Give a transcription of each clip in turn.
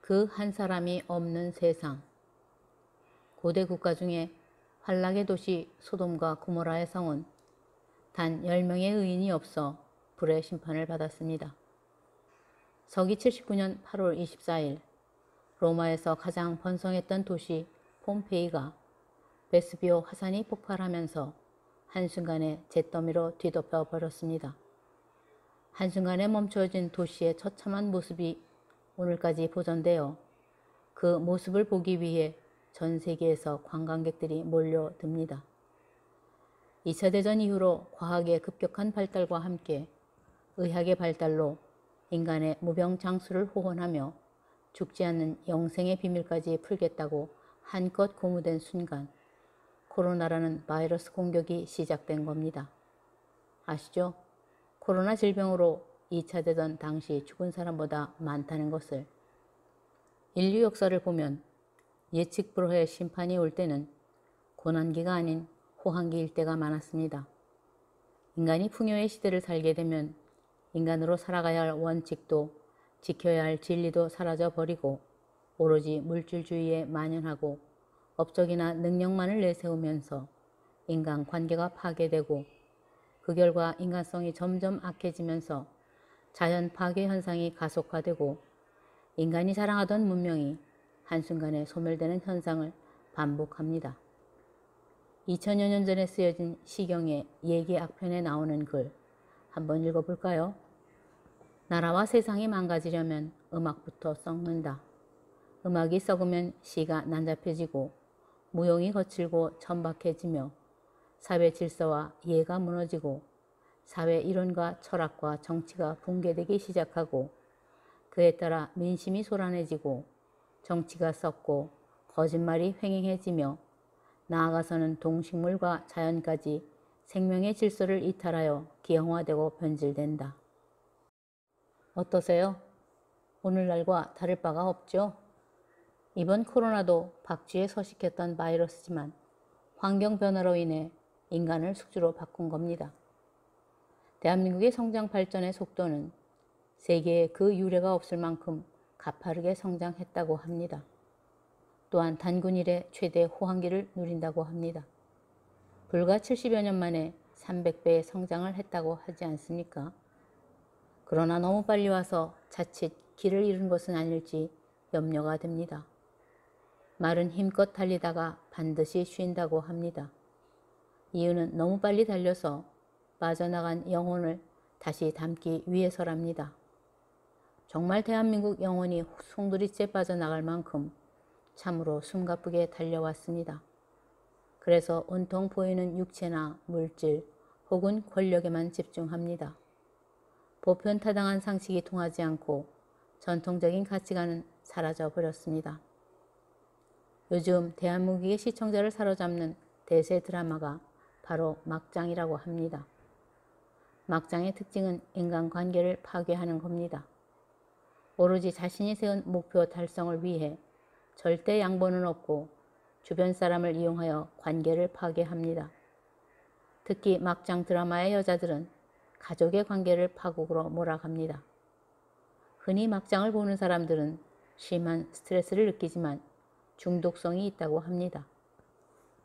그 한 사람이 없는 세상. 고대 국가 중에 환락의 도시 소돔과 고모라의 성은 단 10명의 의인이 없어 불의 심판을 받았습니다. 서기 79년 8월 24일 로마에서 가장 번성했던 도시 폼페이가 베스비오 화산이 폭발하면서 한순간에 잿더미로 뒤덮여 버렸습니다. 한순간에 멈춰진 도시의 처참한 모습이 오늘까지 보존되어 그 모습을 보기 위해 전 세계에서 관광객들이 몰려듭니다. 2차 대전 이후로 과학의 급격한 발달과 함께 의학의 발달로 인간의 무병장수를 호언하며 죽지 않는 영생의 비밀까지 풀겠다고 한껏 고무된 순간 코로나라는 바이러스 공격이 시작된 겁니다. 아시죠? 코로나 질병으로 2차 대전 당시 죽은 사람보다 많다는 것을. 인류 역사를 보면 예측 불허의 심판이 올 때는 고난기가 아닌 호황기일 때가 많았습니다. 인간이 풍요의 시대를 살게 되면 인간으로 살아가야 할 원칙도 지켜야 할 진리도 사라져버리고 오로지 물질주의에 만연하고 업적이나 능력만을 내세우면서 인간관계가 파괴되고 그 결과 인간성이 점점 악해지면서 자연 파괴 현상이 가속화되고 인간이 자랑하던 문명이 한순간에 소멸되는 현상을 반복합니다. 2000여 년 전에 쓰여진 시경의 예기 악편에 나오는 글 한번 읽어볼까요? 나라와 세상이 망가지려면 음악부터 썩는다. 음악이 썩으면 시가 난잡해지고 무용이 거칠고 천박해지며 사회 질서와 이해가 무너지고 사회 이론과 철학과 정치가 붕괴되기 시작하고 그에 따라 민심이 소란해지고 정치가 썩고 거짓말이 횡행해지며 나아가서는 동식물과 자연까지 생명의 질서를 이탈하여 기형화되고 변질된다. 어떠세요? 오늘날과 다를 바가 없죠? 이번 코로나도 박쥐에 서식했던 바이러스지만 환경 변화로 인해 인간을 숙주로 바꾼 겁니다. 대한민국의 성장 발전의 속도는 세계에 그 유례가 없을 만큼 가파르게 성장했다고 합니다. 또한 단군 이래 최대 호황기를 누린다고 합니다. 불과 70여 년 만에 300배의 성장을 했다고 하지 않습니까? 그러나 너무 빨리 와서 자칫 길을 잃은 것은 아닐지 염려가 됩니다. 말은 힘껏 달리다가 반드시 쉰다고 합니다. 이유는 너무 빨리 달려서 빠져나간 영혼을 다시 담기 위해서랍니다. 정말 대한민국 영혼이 송두리째 빠져나갈 만큼 참으로 숨가쁘게 달려왔습니다. 그래서 온통 보이는 육체나 물질 혹은 권력에만 집중합니다. 보편타당한 상식이 통하지 않고 전통적인 가치관은 사라져 버렸습니다. 요즘 대한민국의 시청자를 사로잡는 대세 드라마가 바로 막장이라고 합니다. 막장의 특징은 인간관계를 파괴하는 겁니다. 오로지 자신이 세운 목표 달성을 위해 절대 양보는 없고 주변 사람을 이용하여 관계를 파괴합니다. 특히 막장 드라마의 여자들은 가족의 관계를 파국으로 몰아갑니다. 흔히 막장을 보는 사람들은 심한 스트레스를 느끼지만 중독성이 있다고 합니다.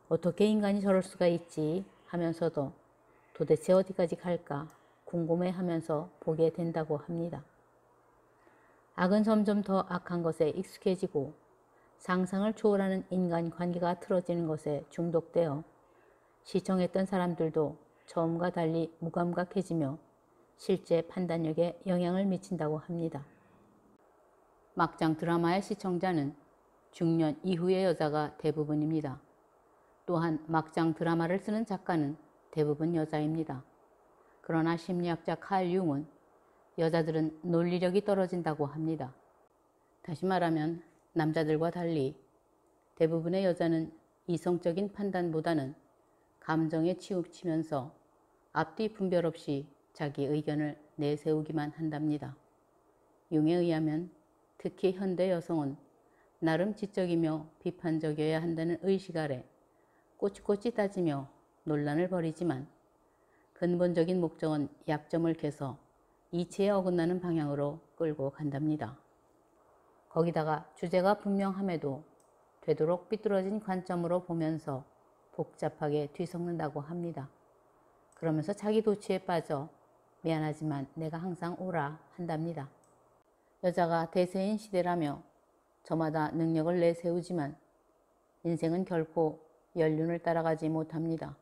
어떻게 인간이 저럴 수가 있지 하면서도 도대체 어디까지 갈까 궁금해하면서 보게 된다고 합니다. 악은 점점 더 악한 것에 익숙해지고 상상을 초월하는 인간관계가 틀어지는 것에 중독되어 시청했던 사람들도 처음과 달리 무감각해지며 실제 판단력에 영향을 미친다고 합니다. 막장 드라마의 시청자는 중년 이후의 여자가 대부분입니다. 또한 막장 드라마를 쓰는 작가는 대부분 여자입니다. 그러나 심리학자 칼 융은 여자들은 논리력이 떨어진다고 합니다. 다시 말하면 남자들과 달리 대부분의 여자는 이성적인 판단보다는 감정에 치우치면서 앞뒤 분별 없이 자기 의견을 내세우기만 한답니다. 융에 의하면 특히 현대 여성은 나름 지적이며 비판적이어야 한다는 의식 아래 꼬치꼬치 따지며 논란을 벌이지만 근본적인 목적은 약점을 캐서 이치에 어긋나는 방향으로 끌고 간답니다. 거기다가 주제가 분명함에도 되도록 삐뚤어진 관점으로 보면서 복잡하게 뒤섞는다고 합니다. 그러면서 자기 도취에 빠져 미안하지만 내가 항상 오라 한답니다. 여자가 대세인 시대라며 저마다 능력을 내세우지만 인생은 결코 연륜을 따라가지 못합니다.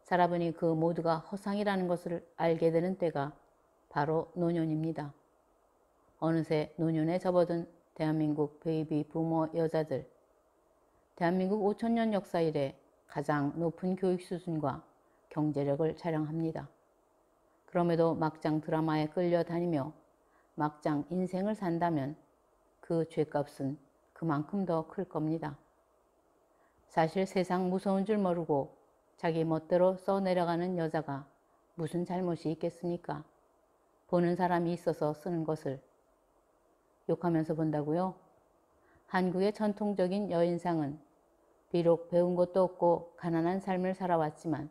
살아보니 그 모두가 허상이라는 것을 알게 되는 때가 바로 노년입니다. 어느새 노년에 접어든 대한민국 베이비 부모 여자들. 대한민국 5천년 역사 이래 가장 높은 교육 수준과 경제력을 자랑합니다. 그럼에도 막장 드라마에 끌려다니며 막장 인생을 산다면 그 죗값은 그만큼 더 클 겁니다. 사실 세상 무서운 줄 모르고 자기 멋대로 써내려가는 여자가 무슨 잘못이 있겠습니까? 보는 사람이 있어서 쓰는 것을 욕하면서 본다고요? 한국의 전통적인 여인상은 비록 배운 것도 없고 가난한 삶을 살아왔지만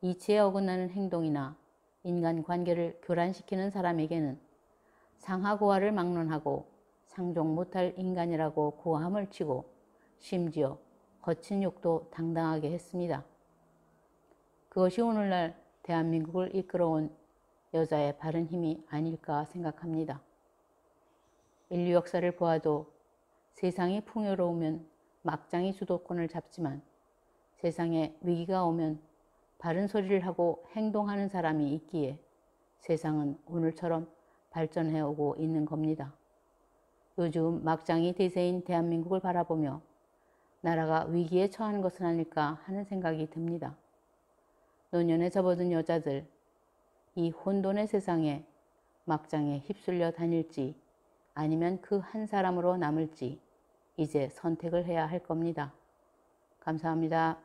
이치에 어긋나는 행동이나 인간관계를 교란시키는 사람에게는 상하고하를 막론하고 상종 못할 인간이라고 고함을 치고 심지어 거친 욕도 당당하게 했습니다. 그것이 오늘날 대한민국을 이끌어온 여자의 바른 힘이 아닐까 생각합니다. 인류 역사를 보아도 세상이 풍요로우면 막장이 주도권을 잡지만 세상에 위기가 오면 바른 소리를 하고 행동하는 사람이 있기에 세상은 오늘처럼 발전해오고 있는 겁니다. 요즘 막장이 대세인 대한민국을 바라보며 나라가 위기에 처하는 것은 아닐까 하는 생각이 듭니다. 노년에 접어든 여자들, 이 혼돈의 세상에 막장에 휩쓸려 다닐지 아니면 그 한 사람으로 남을지 이제 선택을 해야 할 겁니다. 감사합니다.